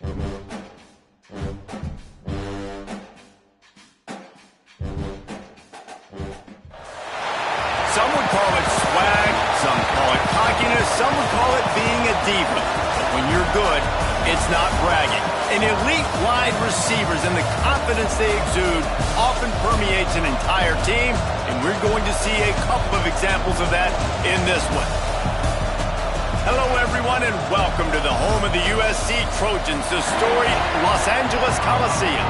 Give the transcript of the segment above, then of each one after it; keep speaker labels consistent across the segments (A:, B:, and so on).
A: Some would call it swag, some call it cockiness, some would call it being a diva. But when you're good, it's not bragging. An elite wide receivers and the confidence they exude often permeates an entire team, and we're going to see a couple of examples of that in this one. Hello, everyone, and welcome to the home of the USC Trojans, the storied Los Angeles Coliseum.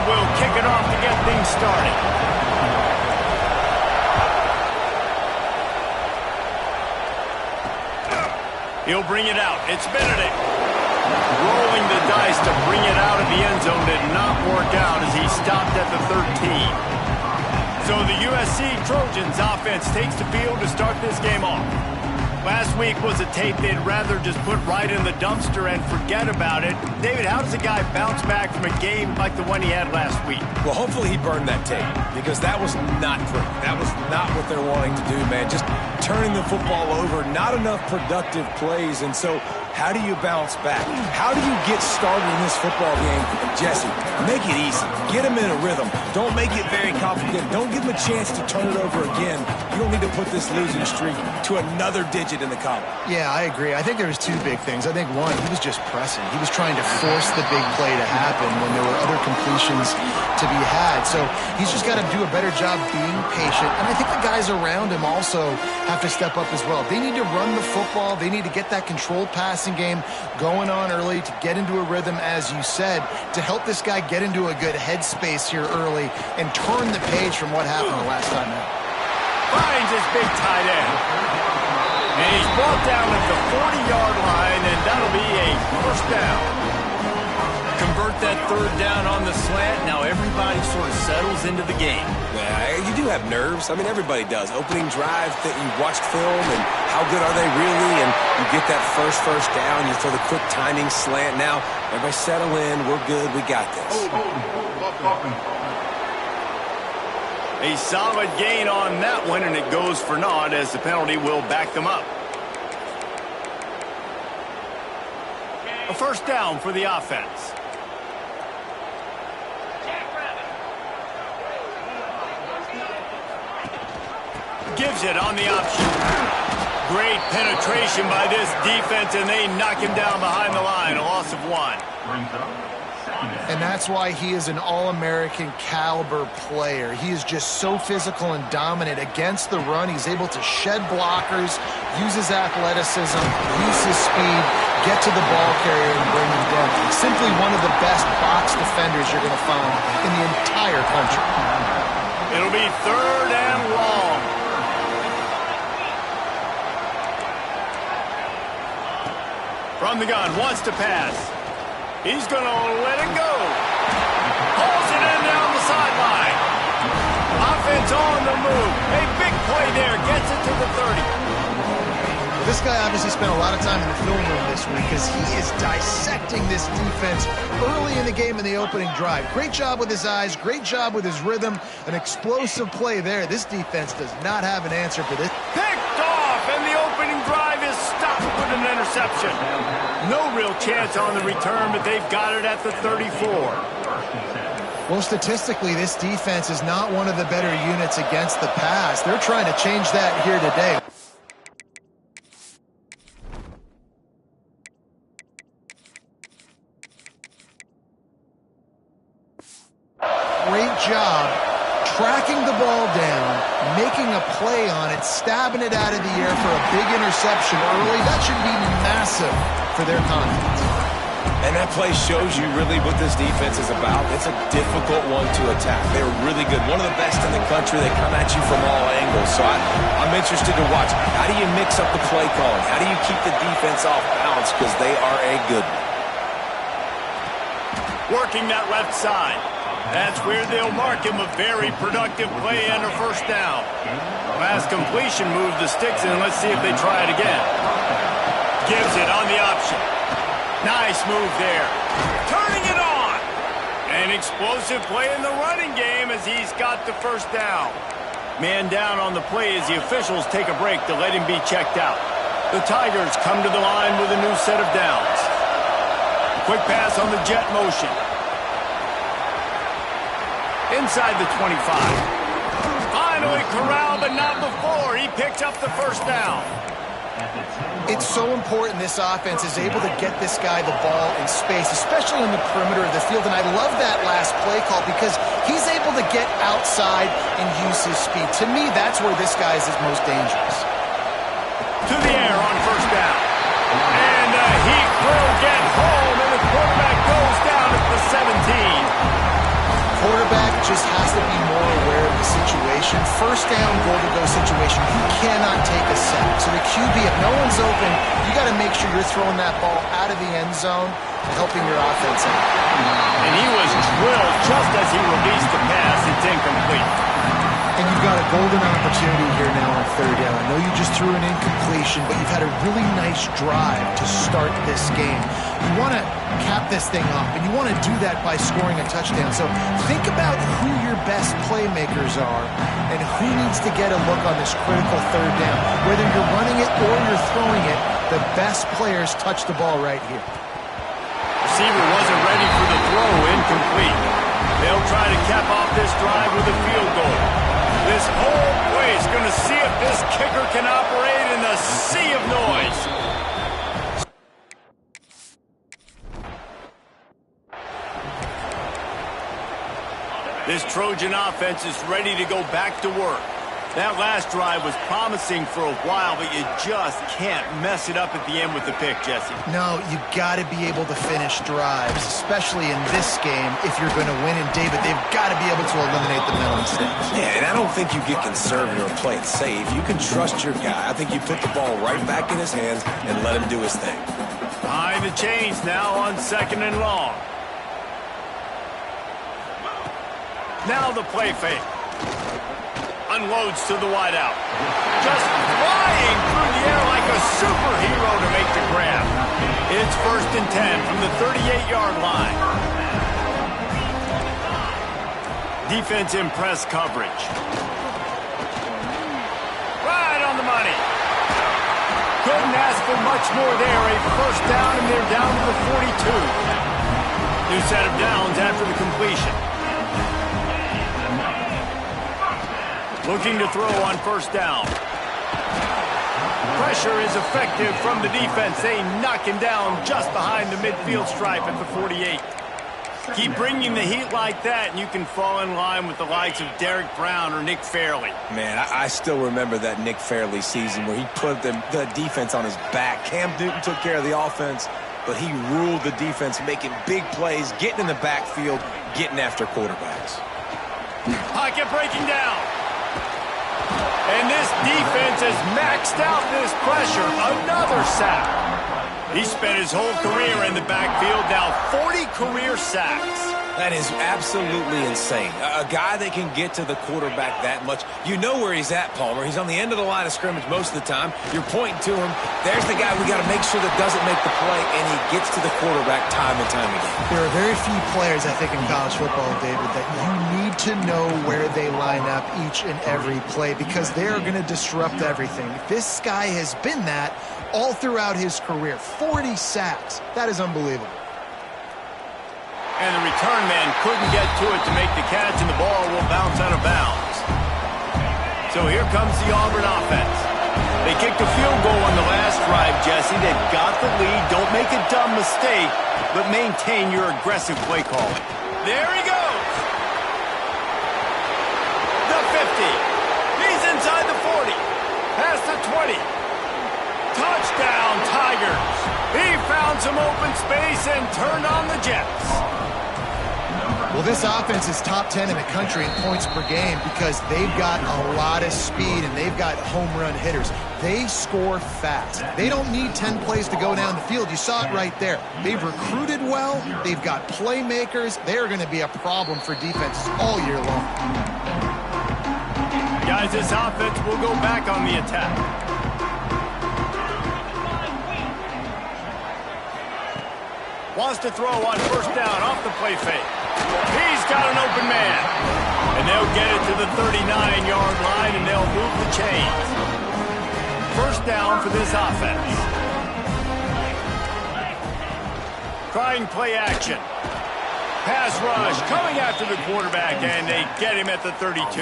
A: Will kick it off to get things started. He'll bring it out. It's Benedict. Rolling the dice to bring it out of the end zone did not work out as he stopped at the 13. So the USC Trojans offense takes the field to start this game off. Last week was a tape they'd rather just put right in the dumpster and forget about it. David, how does a guy bounce back from a game like the one he had last week?
B: Well, hopefully he burned that tape, because that was not pretty. That was not what they're wanting to do, man. Just turning the football over, not enough productive plays. And so how do you bounce back? How do you get started in this football game? Jesse, make it easy. Get him in a rhythm. Don't make it very complicated. Don't give him a chance to turn it over again. You don't need to put this losing streak to another digit in the column.
C: Yeah, I agree. I think there was two big things. I think one, he was just pressing. He was trying to force the big play to happen when there were other completions to be had. So he's just got to do a better job being patient. And I think the guys around him also have to step up as well. They need to run the football. They need to get that controlled passing game going on early to get into a rhythm, as you said, to help this guy get into a good headspace here early and turn the page from what happened the last time out.
A: Finds his big tight end. And he's brought down at the 40-yard line, and that'll be a first down. Convert that third down on the slant. Now everybody sort of settles into the game.
B: Yeah, you do have nerves. I mean, everybody does. Opening drive that you watched film, and how good are they really? And you get that first down. You throw the quick timing slant. Now, everybody settle in. We're good. We got this.
A: A solid gain on that one, and it goes for naught as the penalty will back them up. A first down for the offense. Gives it on the option. Great penetration by this defense, and they knock him down behind the line. A loss of 1.
C: And that's why he is an All-American caliber player. He is just so physical and dominant against the run. He's able to shed blockers, use his athleticism, use his speed, get to the ball carrier and bring him down. He's simply one of the best box defenders you're going to find in the entire country.
A: It'll be third and long. From the gun, wants to pass. He's going to let it go. Hauls it in down the sideline. Offense on the move. A big play there. Gets it to the 30.
C: This guy obviously spent a lot of time in the film room this week because he is dissecting this defense early in the game in the opening drive. Great job with his eyes. Great job with his rhythm. An explosive play there. This defense does not have an answer for this.
A: Picked off, and the opening drive is stopped with an interception. No real chance on the return, but they've got it at the 34.
C: Well, statistically, this defense is not one of the better units against the pass. They're trying to change that here today. Great job tracking the ball down, making a play on it, stabbing it out of the air for a big interception early. That should be massive for their confidence.
B: And that play shows you really what this defense is about. It's a difficult one to attack. They're really good. One of the best in the country. They come at you from all angles. So I'm interested to watch. How do you mix up the play calling? How do you keep the defense off balance? Because they are a good one.
A: Working that left side. That's where they'll mark him a very productive play and a first down. Last completion moved the sticks in. Let's see if they try it again. Gives it on the option. Nice move there. Turning it on. An explosive play in the running game as he's got the first down. Man down on the play as the officials take a break to let him be checked out. The Tigers come to the line with a new set of downs. Quick pass on the jet motion. Inside the 25. Finally corralled, but not before. He picks up the first down.
C: It's so important this offense is able to get this guy the ball in space, especially in the perimeter of the field. And I love that last play call because he's able to get outside and use his speed. To me, that's where this guy is his most dangerous.
A: To the air on first down. And he will get home, and the quarterback goes down at the 17.
C: Quarterback just has to be more aware of the situation. First down, goal-to-go situation. You cannot take a sack. So the QB, if no one's open, you got to make sure you're throwing that ball out of the end zone and helping your offense out.
A: And he was drilled just as he released the pass. It's incomplete.
C: And you've got a golden opportunity here now on third down. I know you just threw an incompletion, but you've had a really nice drive to start this game. You want to cap this thing up, and you want to do that by scoring a touchdown. So think about who your best playmakers are and who needs to get a look on this critical third down. Whether you're running it or you're throwing it, the best players touch the ball right here.
A: Receiver wasn't ready for the throw, incomplete. They'll try to cap off this drive with a field goal. This whole place going to see if this kicker can operate in the sea of noise. This Trojan offense is ready to go back to work. That last drive was promising for a while, but you just can't mess it up at the end with the pick, Jesse.
C: No, you got to be able to finish drives, especially in this game if you're going to win. And, David, they've got to be able to eliminate the mental mistakes.
B: Yeah, and I don't think you get conservative or play it safe. You can trust your guy. I think you put the ball right back in his hands and let him do his thing.
A: Behind the chains now on second and long. Now the play fake. Unloads to the wideout. Just flying through the air like a superhero to make the grab. It's 1st and 10 from the 38-yard line. Defense in press coverage. Right on the money. Couldn't ask for much more there. A first down, and they're down to the 42. New set of downs after the completion. Looking to throw on first down. Pressure is effective from the defense. They knock him down just behind the midfield stripe at the 48. Keep bringing the heat like that, and you can fall in line with the likes of Derek Brown or Nick Fairley.
B: Man, I still remember that Nick Fairley season where he put the defense on his back. Cam Newton took care of the offense, but he ruled the defense, making big plays, getting in the backfield, getting after quarterbacks.
A: Pocket breaking down. And this defense has maxed out this pressure. Another sack. He spent his whole career in the backfield, now 40 career sacks.
B: That is absolutely insane. A guy that can get to the quarterback that much. You know where he's at, Palmer. He's on the end of the line of scrimmage most of the time. You're pointing to him. There's the guy we got to make sure that doesn't make the play, and he gets to the quarterback time and time again.
C: There are very few players, I think, in college football, David, that you need to know where they line up each and every play because they are going to disrupt everything. This guy has been that all throughout his career. 40 sacks. That is unbelievable.
A: And the return man couldn't get to it to make the catch, and the ball will bounce out of bounds. So here comes the Auburn offense. They kicked a field goal on the last drive, Jesse. They've got the lead. Don't make a dumb mistake, but maintain your aggressive play calling. There he goes. The 50. He's inside the 40. Past the 20. Touchdown, Tigers. He found some open space and turned on the Jets.
C: Well, this offense is top 10 in the country in points per game because they've got a lot of speed and they've got home run hitters. They score fast. They don't need 10 plays to go down the field. You saw it right there. They've recruited well. They've got playmakers. They're going to be a problem for defenses all year long.
A: Guys, this offense will go back on the attack. Wants to throw on first down off the play fake. He's got an open man. And they'll get it to the 39-yard line, and they'll move the chains. First down for this offense. Trying play action. Pass rush coming after the quarterback, and they get him at the 32.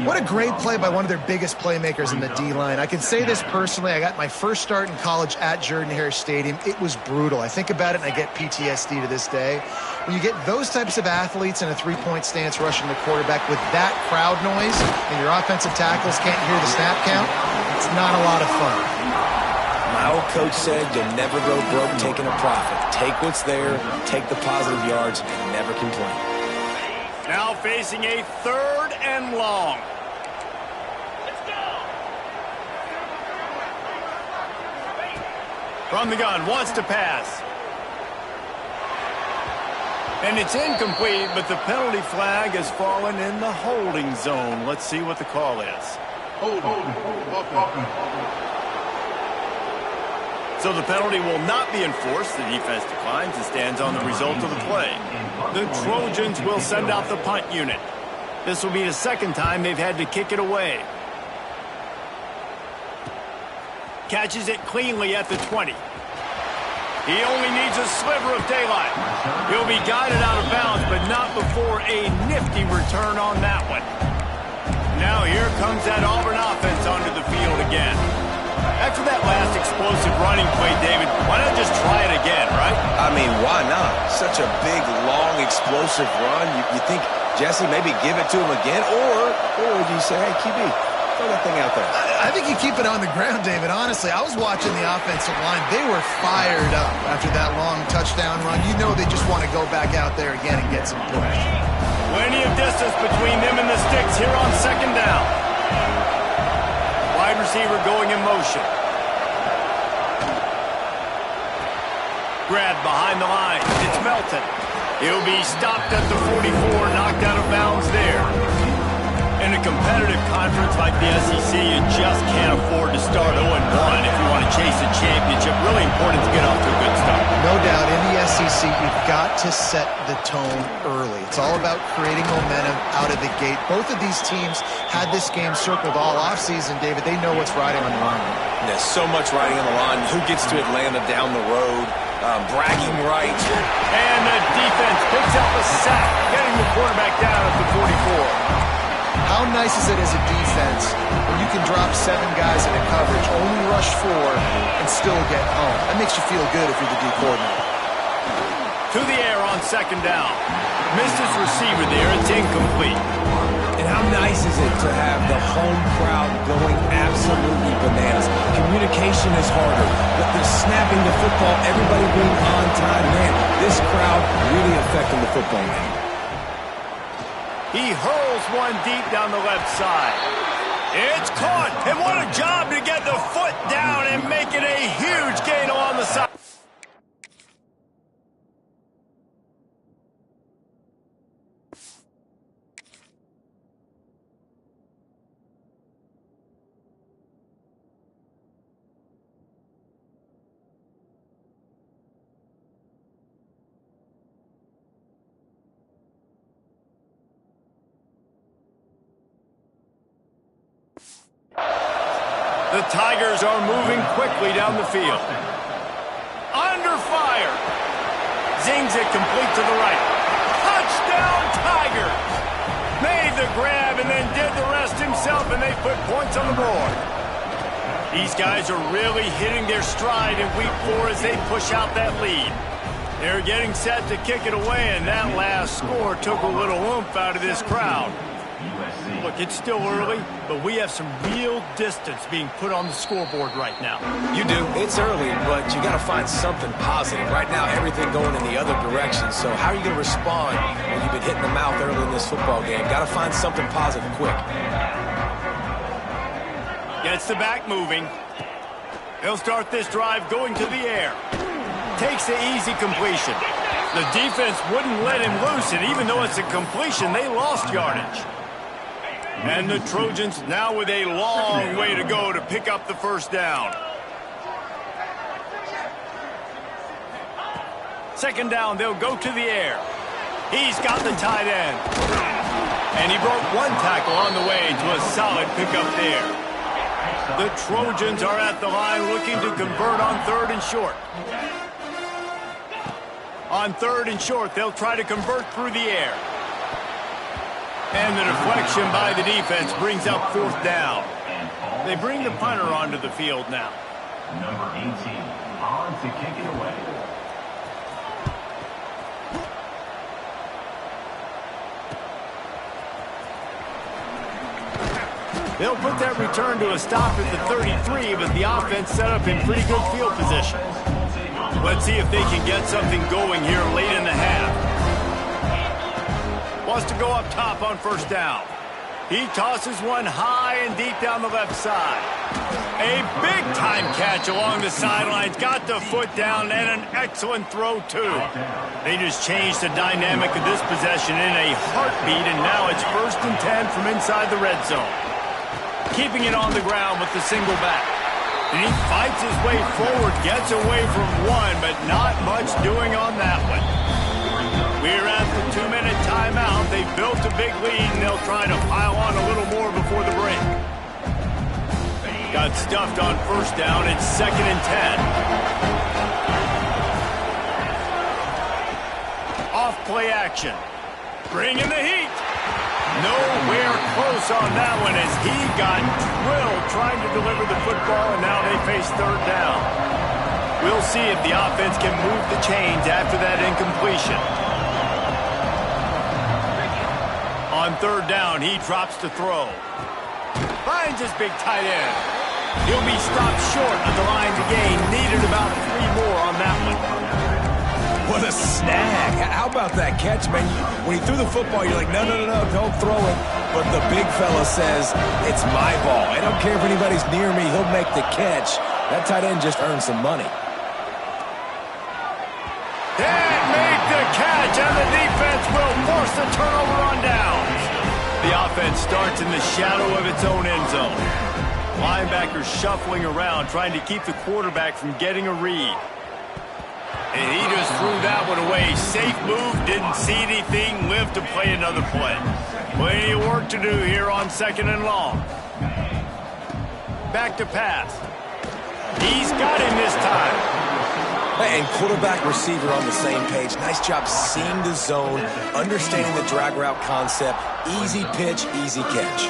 C: What a great play by one of their biggest playmakers in the D-line. I can say this personally. I got my first start in college at Jordan-Hare Stadium. It was brutal. I think about it, and I get PTSD to this day. When you get those types of athletes in a three-point stance rushing the quarterback with that crowd noise and your offensive tackles can't hear the snap count, it's not a lot of fun.
B: My old coach said you'll never go broke taking a profit. Take what's there, take the positive yards, and never complain.
A: Now facing a 3rd and long. Let's go. From the gun, wants to pass. And it's incomplete, but the penalty flag has fallen in the holding zone. Let's see what the call is. So the penalty will not be enforced. The defense declines and stands on the result of the play. The Trojans will send out the punt unit. This will be the second time they've had to kick it away. Catches it cleanly at the 20. He only needs a sliver of daylight. He'll be guided out of bounds, but not before a nifty return on that one. Now here comes that Auburn offense onto the field again. After that last explosive running play, David, why not just try it again, right?
B: I mean, why not? Such a big, long, explosive run. You think, Jesse, maybe give it to him again? Or do you say, hey, QB, throw that thing out there?
C: I think you keep it on the ground, David. Honestly, I was watching the offensive line. They were fired up after that long touchdown run. You know they just want to go back out there again and get some push.
A: Plenty of distance between them and the sticks here on 2nd down. Wide receiver going in motion. Grab behind the line. It's Melton. He'll be stopped at the 44, knocked out of bounds there. In a competitive conference like the SEC, you just can't afford to start 0-1 if you want to chase a championship. Really important to get off to a good start.
C: No doubt, in the SEC, you've got to set the tone early. It's all about creating momentum out of the gate. Both of these teams had this game circled all offseason, David. They know what's riding on the line.
B: There's so much riding on the line. Who gets to Atlanta down the road? Bragging rights.
A: And the defense picks up a sack, getting the quarterback down at the 44.
C: How nice is it as a defense when you can drop 7 guys in a coverage, only rush 4, and still get home? That makes you feel good if you're the D coordinator.
A: To the air on 2nd down. Missed his receiver there. It's incomplete.
B: And how nice is it to have the home crowd going absolutely bananas? Communication is harder, but the snapping the football, everybody being on time, man, this crowd really affecting the football game.
A: He hurls one deep down the left side. It's caught, and what a job to get the foot down and make it a huge gain along the side. The Tigers are moving quickly down the field. Under fire. Zings it complete to the right. Touchdown, Tigers! Made the grab and then did the rest himself, and they put points on the board. These guys are really hitting their stride in week 4 as they push out that lead. They're getting set to kick it away, and that last score took a little oomph out of this crowd. Look, it's still early, but we have some real distance being put on the scoreboard right now.
B: You do. It's early, but you got to find something positive. Right now, everything going in the other direction. So how are you going to respond when you've been hitting the mouth early in this football game? Got to find something positive quick.
A: Gets the back moving. He'll start this drive going to the air. Takes the easy completion. The defense wouldn't let him loose, and even though it's a completion, they lost yardage. And the Trojans now with a long way to go to pick up the first down. 2nd down, they'll go to the air. He's got the tight end. And he broke one tackle on the way to a solid pickup there. The Trojans are at the line looking to convert on 3rd and short. On 3rd and short, they'll try to convert through the air. And the deflection by the defense brings up 4th down. They bring the punter onto the field now.
D: Number 18, on to kick it away.
A: They'll put that return to a stop at the 33, but the offense set up in pretty good field position. Let's see if they can get something going here late in the half. Wants to go up top on 1st down. He tosses one high and deep down the left side. A big-time catch along the sidelines. Got the foot down and an excellent throw, too. They just changed the dynamic of this possession in a heartbeat, and now it's 1st and 10 from inside the red zone. Keeping it on the ground with the single back. And he fights his way forward, gets away from one, but not much doing on that one. We're at the 2-minute timeout. They've built a big lead, and they'll try to pile on a little more before the break. Got stuffed on 1st down. It's 2nd and 10. Off play action. Bringing the heat. Nowhere close on that one as he got drilled trying to deliver the football, and now they face 3rd down. We'll see if the offense can move the chains after that incompletion. On 3rd down, he drops to throw. Finds his big tight end. He'll be stopped short of the line to gain. Needed about 3 more on that one.
B: What a snag. How about that catch, man? When he threw the football, you're like, no, don't throw it. But the big fella says, it's my ball. I don't care if anybody's near me. He'll make the catch. That tight end just earned some money.
A: Can't make the catch, and the defense will force the turnover on downs. The offense starts in the shadow of its own end zone. Linebackers shuffling around, trying to keep the quarterback from getting a read. And he just threw that one away. Safe move, didn't see anything, lived to play another play. Plenty of work to do here on 2nd and long. Back to pass. He's got him this time.
B: And quarterback, receiver on the same page. Nice job seeing the zone, understanding the drag route concept. Easy pitch, easy catch.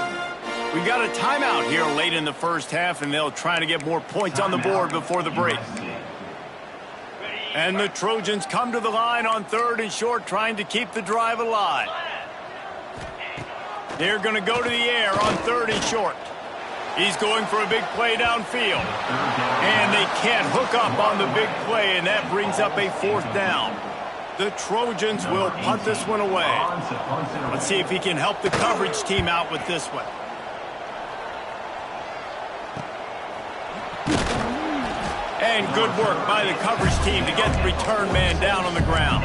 A: We've got a timeout here late in the 1st half, and they'll try to get more points on the board before the break. And the Trojans come to the line on 3rd and short, trying to keep the drive alive. They're going to go to the air on 3rd and short. He's going for a big play downfield. And they can't hook up on the big play, and that brings up a 4th down. The Trojans will punt this one away. Let's see if he can help the coverage team out with this one. And good work by the coverage team to get the return man down on the ground.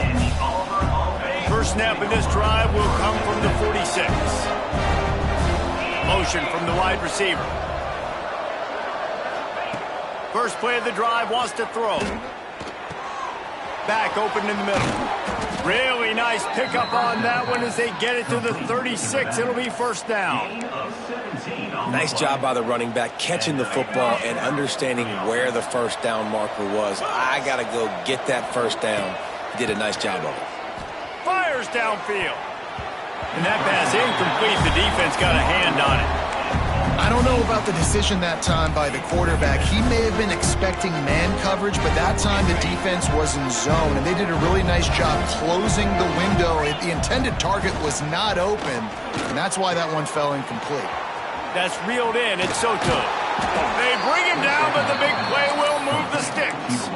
A: First snap of this drive will come from the 46. Motion from the wide receiver. First play of the drive, wants to throw. Back open in the middle. Really nice pickup on that one as they get it to the 36. It'll be 1st down.
B: Nice job by the running back, catching the football and understanding where the 1st down marker was. I got to go get that 1st down. He did a nice job of it.
A: Fires downfield. And that pass incomplete. The defense got a hand on it.
C: I don't know about the decision that time by the quarterback. He may have been expecting man coverage, but that time the defense was in zone, and they did a really nice job closing the window. The intended target was not open, and that's why that one fell incomplete.
A: That's reeled in. It's Soto. They bring him down, but the big play will move the sticks.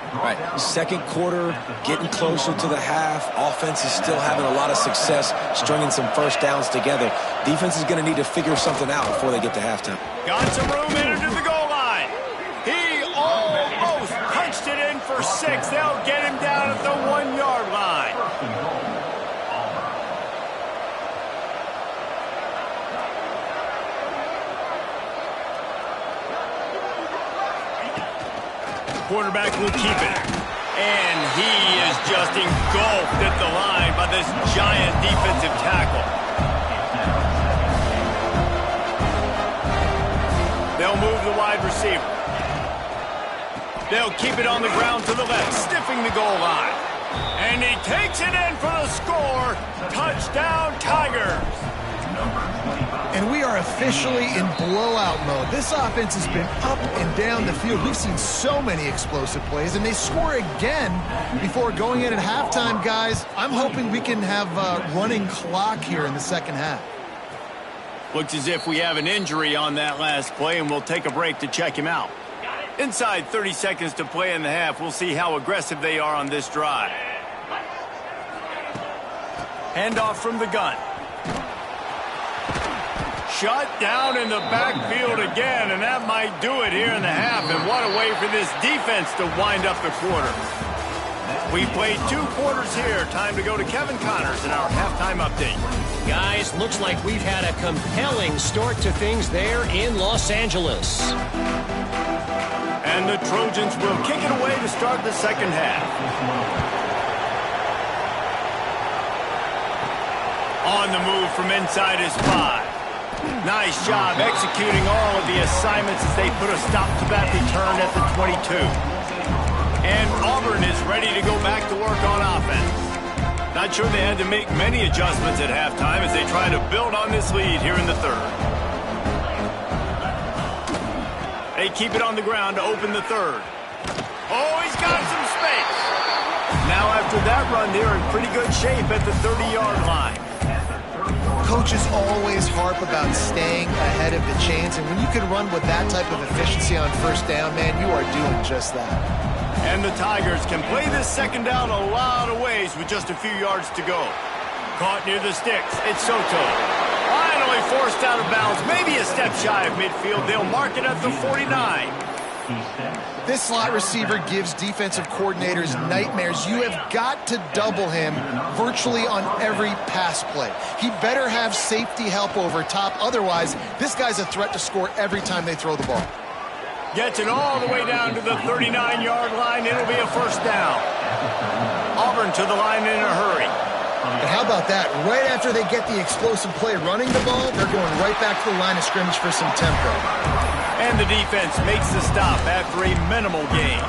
B: All right, 2nd quarter, getting closer to the half. Offense is still having a lot of success stringing some 1st downs together. Defense is going to need to figure something out before they get to halftime.
A: Got some room in to the goal line. He almost punched it in for 6. They'll get him down at the 1-yard line. Quarterback will keep it. And he is just engulfed at the line by this giant defensive tackle. They'll keep it on the ground to the left, stiffing the goal line. And he takes it in for the score. Touchdown, Tigers.
C: And we are officially in blowout mode. This offense has been up and down the field. We've seen so many explosive plays, and they score again before going in at halftime, guys. I'm hoping we can have a running clock here in the second half.
A: Looks as if we have an injury on that last play, and we'll take a break to check him out. Inside 30 seconds to play in the half. We'll see how aggressive they are on this drive. Handoff from the gun. Shut down in the backfield again, and that might do it here in the half. And what a way for this defense to wind up the quarter. We played 2 quarters here. Time to go to Kevin Connors in our halftime update.
E: Guys, looks like we've had a compelling start to things there in Los Angeles.
A: And the Trojans will kick it away to start the second half. On the move from inside his 5. Nice job executing all of the assignments as they put a stop to that return at the 22. And Auburn is ready to go back to work on offense. Not sure they had to make many adjustments at halftime as they try to build on this lead here in the third. They keep it on the ground to open the third. Oh, he's got some space. Now after that run, they're in pretty good shape at the 30-yard line.
C: Coaches always harp about staying ahead of the chains, and when you can run with that type of efficiency on first down, man, you are doing just that.
A: And the Tigers can play this second down a lot of ways with just a few yards to go. Caught near the sticks. It's Soto. Finally forced out of bounds, maybe a step shy of midfield. They'll mark it at the 49.
C: This slot receiver gives defensive coordinators nightmares. You have got to double him virtually on every pass play. He better have safety help over top. Otherwise, this guy's a threat to score every time they throw the ball.
A: Gets it all the way down to the 39-yard line. It'll be a first down. Auburn to the line in a hurry.
C: And how about that? Right after they get the explosive play running the ball, they're going right back to the line of scrimmage for some tempo.
A: And the defense makes the stop after a minimal gain.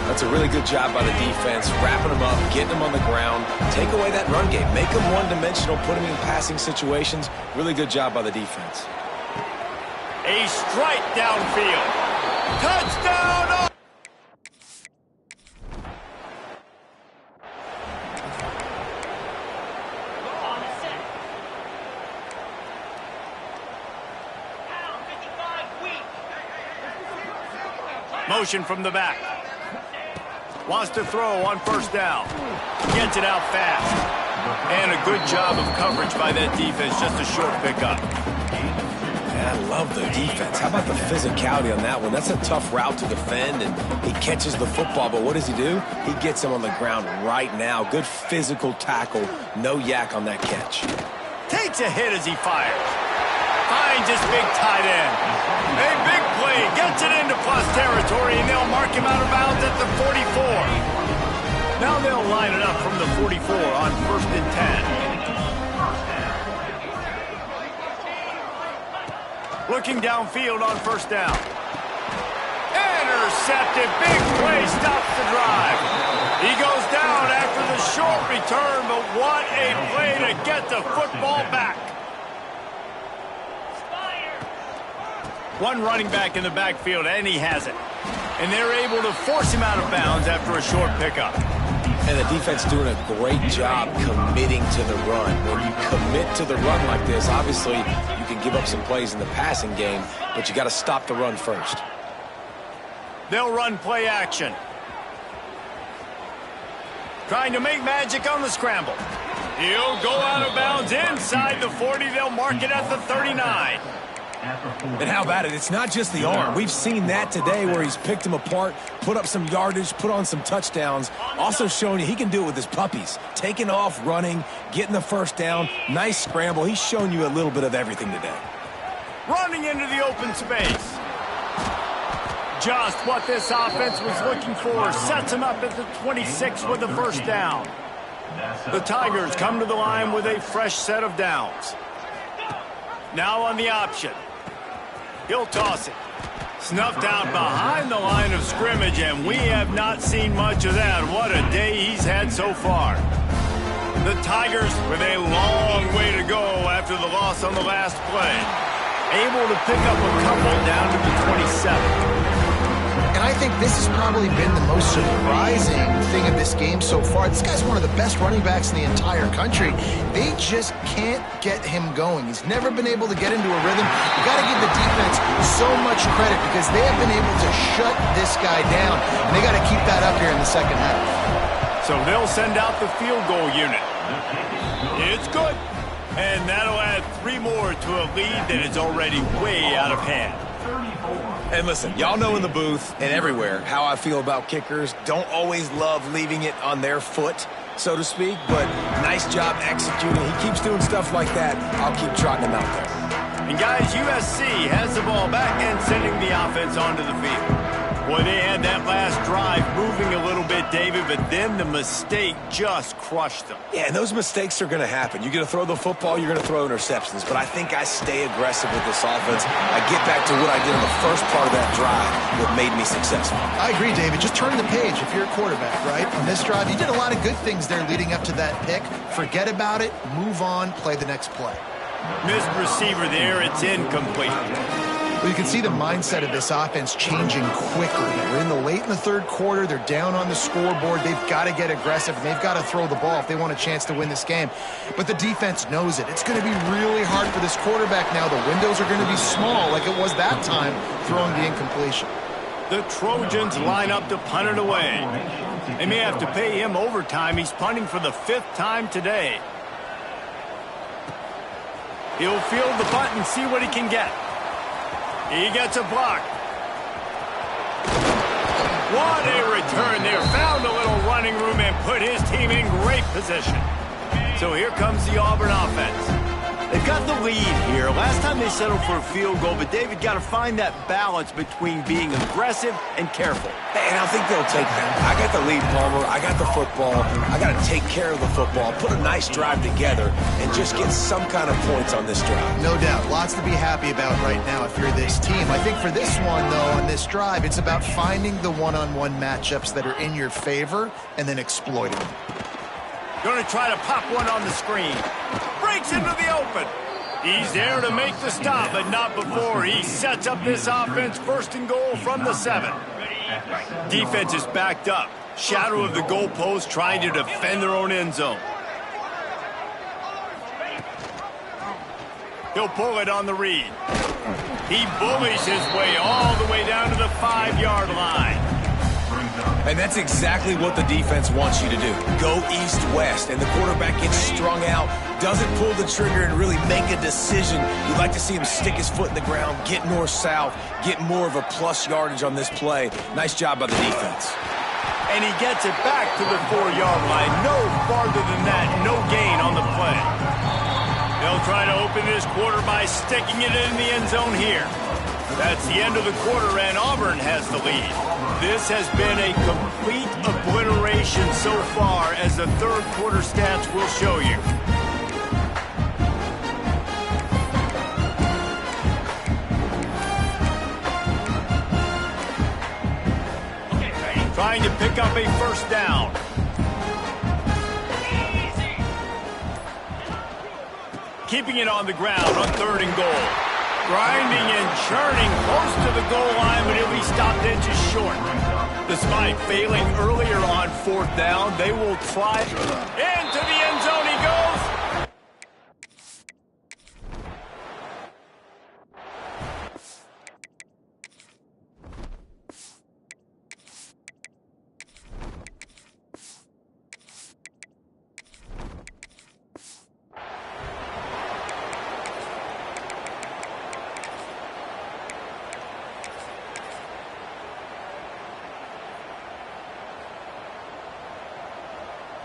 B: That's a really good job by the defense, wrapping them up, getting them on the ground, take away that run game, make them one-dimensional, put them in passing situations. Really good job by the defense.
A: A strike downfield. Touchdown! Motion from the back. Wants to throw on first down. Gets it out fast. And a good job of coverage by that defense. Just a short pickup.
B: Yeah, I love the defense. How about the physicality on that one? That's a tough route to defend, and he catches the football. But what does he do? He gets him on the ground right now. Good physical tackle. No yak on that catch.
A: Takes a hit as he fires. Finds his big tight end. A big play. Gets it into plus territory, and they'll mark him out of bounds at the 44. Now they'll line it up from the 44 on 1st and 10. Looking downfield on first down. Intercepted. Big play. Stops the drive. He goes down after the short return, but what a play to get the football back. One running back in the backfield, and he has it. And they're able to force him out of bounds after a short pickup.
B: And the defense doing a great job committing to the run. When you commit to the run like this, obviously you can give up some plays in the passing game, but you got to stop the run first.
A: They'll run play action. Trying to make magic on the scramble. He'll go out of bounds inside the 40. They'll mark it at the 39.
B: And how about it? It's not just the arm. We've seen that today where he's picked them apart, put up some yardage, put on some touchdowns. Also showing you he can do it with his puppies. Taking off, running, getting the first down. Nice scramble. He's shown you a little bit of everything today.
A: Running into the open space. Just what this offense was looking for. Sets him up at the 26 with the first down. The Tigers come to the line with a fresh set of downs. Now on the option. He'll toss it. Snuffed out behind the line of scrimmage, and we have not seen much of that. What a day he's had so far. The Tigers with a long way to go after the loss on the last play. Able to pick up a couple down to the 27.
C: And I think this has probably been the most surprising thing of this game so far. This guy's one of the best running backs in the entire country. They just can't get him going. He's never been able to get into a rhythm. You got to give the defense so much credit because they have been able to shut this guy down. And they got to keep that up here in the second half.
A: So they'll send out the field goal unit. It's good. And that'll add 3 more to a lead that is already way out of hand.
B: And listen, y'all know in the booth and everywhere how I feel about kickers. Don't always love leaving it on their foot, so to speak, but nice job executing. He keeps doing stuff like that. I'll keep trotting him out there.
A: And guys, USC has the ball back and sending the offense onto the field. Boy, they had that last drive moving a little bit, David, but then the mistake just crushed them.
B: Yeah, and those mistakes are going to happen. You're going to throw the football, you're going to throw interceptions, but I think I stay aggressive with this offense. I get back to what I did in the first part of that drive that made me successful.
C: I agree, David. Just turn the page if you're a quarterback, right? On this drive, you did a lot of good things there leading up to that pick. Forget about it, move on, play the next play.
A: Missed receiver there, it's incomplete.
C: Well, you can see the mindset of this offense changing quickly. We're in the third quarter. They're down on the scoreboard. They've got to get aggressive, and they've got to throw the ball if they want a chance to win this game. But the defense knows it. It's going to be really hard for this quarterback now. The windows are going to be small like it was that time throwing the incompletion.
A: The Trojans line up to punt it away. They may have to pay him overtime. He's punting for the 5th time today. He'll field the punt and see what he can get. He gets a block. What a return there. Found a little running room and put his team in great position. So here comes the Auburn offense. They've got the lead here. Last time they settled for a field goal, but David got to find that balance between being aggressive and careful.
B: And I think they'll take that. I got the lead, Palmer. I got the football. I got to take care of the football, put a nice drive together, and just get some kind of points on this drive.
C: No doubt. Lots to be happy about right now if you're this team. I think for this one, though, on this drive, it's about finding the one-on-one matchups that are in your favor and then exploiting them.
A: Going to try to pop one on the screen. Breaks into the open. He's there to make the stop, but not before he sets up this offense 1st and goal from the 7. Defense is backed up. Shadow of the goalpost trying to defend their own end zone. He'll pull it on the read. He bullies his way all the way down to the 5-yard line.
B: And that's exactly what the defense wants you to do. Go east-west, and the quarterback gets strung out, doesn't pull the trigger and really make a decision. You'd like to see him stick his foot in the ground, get north-south, get more of a plus yardage on this play. Nice job by the defense.
A: And he gets it back to the 4-yard line. No farther than that, no gain on the play. They'll try to open this quarter by sticking it in the end zone here. That's the end of the quarter, and Auburn has the lead. This has been a complete obliteration so far, as the third quarter stats will show you. Trying to pick up a 1st down. Keeping it on the ground on 3rd and goal. Grinding and churning close to the goal line, but he'll be stopped inches short. Despite failing earlier on 4th down, they will try. Into the end zone he goes.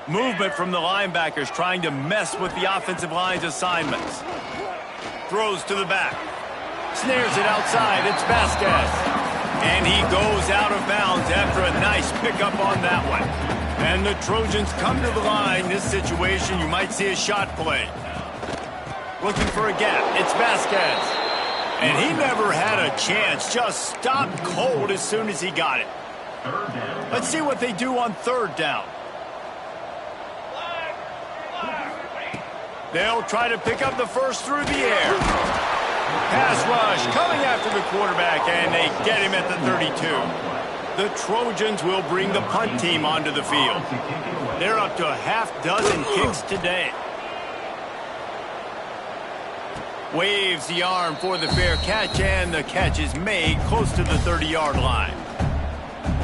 A: Movement from the linebackers trying to mess with the offensive line's assignments. Throws to the back. Snares it outside. It's Vasquez. And he goes out of bounds after a nice pickup on that one. And the Trojans come to the line. This situation, you might see a shot play. Looking for a gap. It's Vasquez. And he never had a chance, just stopped cold as soon as he got it. Let's see what they do on third down. They'll try to pick up the first through the air. Pass rush coming after the quarterback, and they get him at the 32. The Trojans will bring the punt team onto the field. They're up to a half-dozen kicks today. Waves the arm for the fair catch, and the catch is made close to the 30-yard line.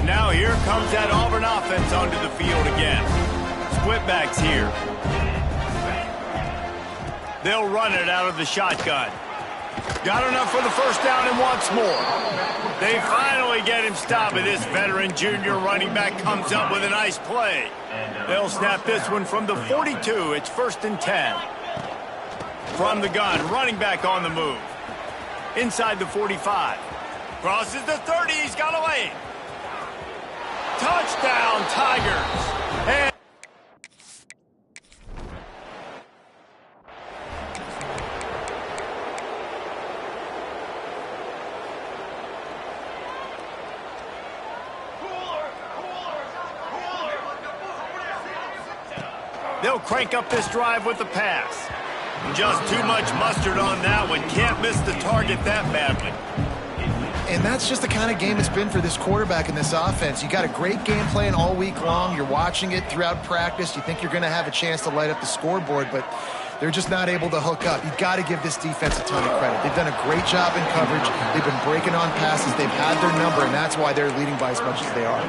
A: Now here comes that Auburn offense onto the field again. Split backs here. They'll run it out of the shotgun. Got enough for the first down and wants more. They finally get him stopped, and this veteran junior running back comes up with a nice play. They'll snap this one from the 42. It's 1st and 10. From the gun, running back on the move. Inside the 45. Crosses the 30. He's got away. Touchdown, Tigers. And they'll crank up this drive with the pass. Just too much mustard on that one. Can't miss the target that badly.
C: And that's just the kind of game it's been for this quarterback and this offense. You got a great game plan all week long. You're watching it throughout practice. You think you're going to have a chance to light up the scoreboard, but they're just not able to hook up. You've got to give this defense a ton of credit. They've done a great job in coverage. They've been breaking on passes. They've had their number, and that's why they're leading by as much as they are.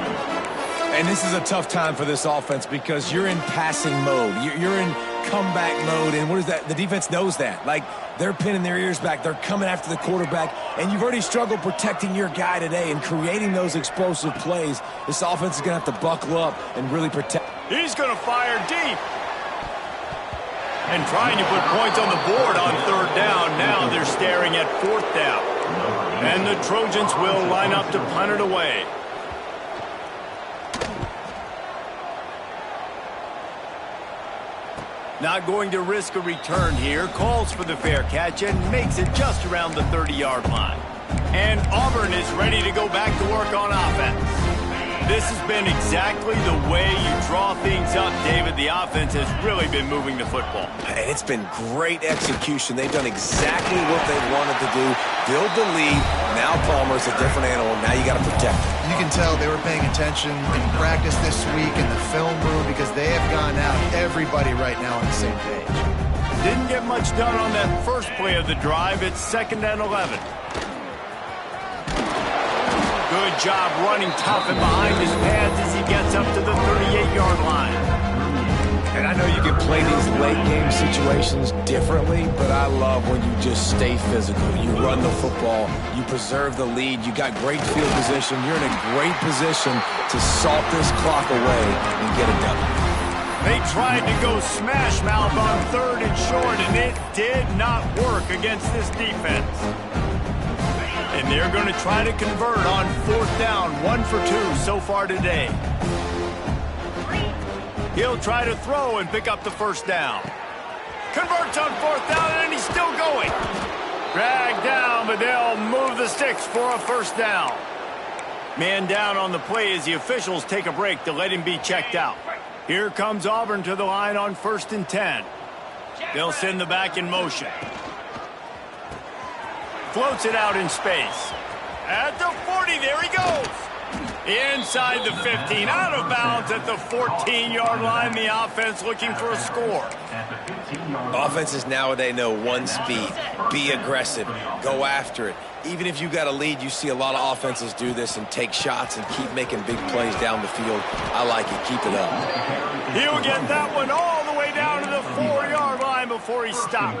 B: And this is a tough time for this offense because you're in passing mode. You're in comeback mode, and what is that? The defense knows that. Like, they're pinning their ears back. They're coming after the quarterback, and you've already struggled protecting your guy today and creating those explosive plays. This offense is going to have to buckle up and really protect.
A: He's going to fire deep. And trying to put points on the board on third down. Now they're staring at fourth down. And the Trojans will line up to punt it away. Not going to risk a return here. Calls for the fair catch and makes it just around the 30-yard line. And Auburn is ready to go back to work on offense. This has been exactly the way you draw things up, David. The offense has really been moving the football.
B: And it's been great execution. They've done exactly what they wanted to do. Build the lead. Now Palmer's a different animal. Now you got to protect him.
C: You can tell they were paying attention in practice this week in the film room because they have gone out, everybody right now on the same page.
A: Didn't get much done on that first play of the drive. It's 2nd and 11. Good job running tough and behind his pads as he gets up to the 38-yard line.
B: And I know you can play these late-game situations differently, but I love when you just stay physical. You run the football. You preserve the lead. You got great field position. You're in a great position to salt this clock away and get it done.
A: They tried to go smash mouth on 3rd and short, and it did not work against this defense. And they're going to try to convert on 4th down, 1 for 2 so far today. He'll try to throw and pick up the first down. Converts on 4th down, and he's still going. Dragged down, but they'll move the sticks for a first down. Man down on the play as the officials take a break to let him be checked out. Here comes Auburn to the line on 1st and 10. They'll send the back in motion. Floats it out in space. At the 40, there he goes. Inside the 15, out of bounds at the 14-yard line. The offense looking for a score.
B: Offenses nowadays know one speed. Be aggressive. Go after it. Even if you got a lead, you see a lot of offenses do this and take shots and keep making big plays down the field. I like it. Keep it up.
A: He'll get that one all the way down to the 4-yard line before he stopped.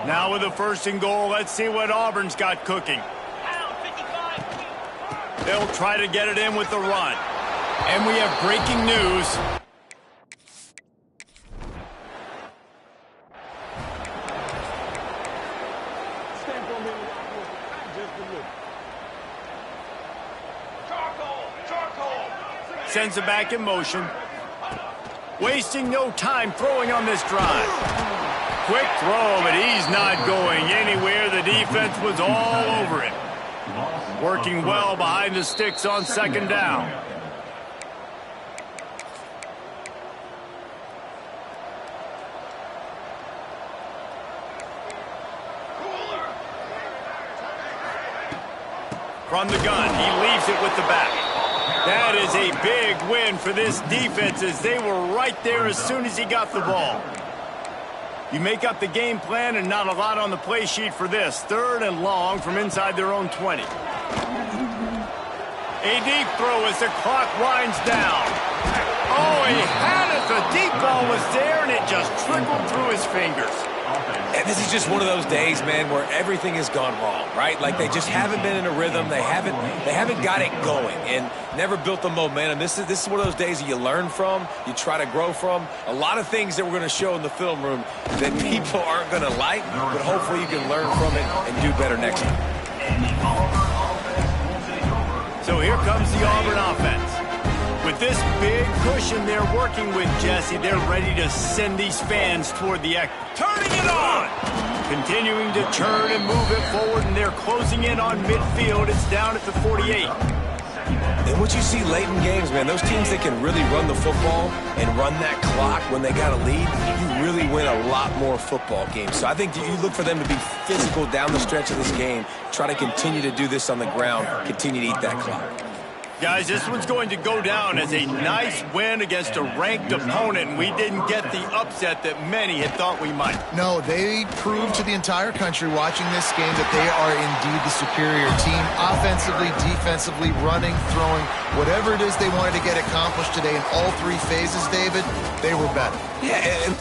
A: Now with the 1st and goal, let's see what Auburn's got cooking. They'll try to get it in with the run. And we have breaking news. Sends it back in motion. Wasting no time throwing on this drive. quick throw, but he's not going anywhere. The defense was all over him. Working well behind the sticks on second down. From the gun, he leaves it with the back. That is a big win for this defense as they were right there as soon as he got the ball. You make up the game plan and not a lot on the play sheet for this. 3rd and long from inside their own 20. A deep throw as the clock winds down. Oh, he had it. The deep ball was there, and it just trickled through his fingers.
B: And this is just one of those days, man, where everything has gone wrong, right? Like they just haven't been in a rhythm. They haven't got it going and never built the momentum. This is one of those days that you learn from, you try to grow from. A lot of things that we're going to show in the film room that people aren't going to like, but hopefully you can learn from it and do better next time.
A: So here comes the Auburn offense. With this big cushion they're working with, Jesse, they're ready to send these fans toward the X. Turning it on! Continuing to turn and move it forward, and they're closing in on midfield. It's down at the 48.
B: And what you see late in games, man, those teams that can really run the football and run that clock when they got a lead, you really win a lot more football games. So I think you look for them to be physical down the stretch of this game, try to continue to do this on the ground, continue to eat that clock.
A: Guys, this one's going to go down as a nice win against a ranked opponent, and we didn't get the upset that many had thought we might.
C: No, they proved to the entire country watching this game that they are indeed the superior team. Offensively, defensively, running, throwing, whatever it is they wanted to get accomplished today in all 3 phases, David, they were better.
B: Yeah, and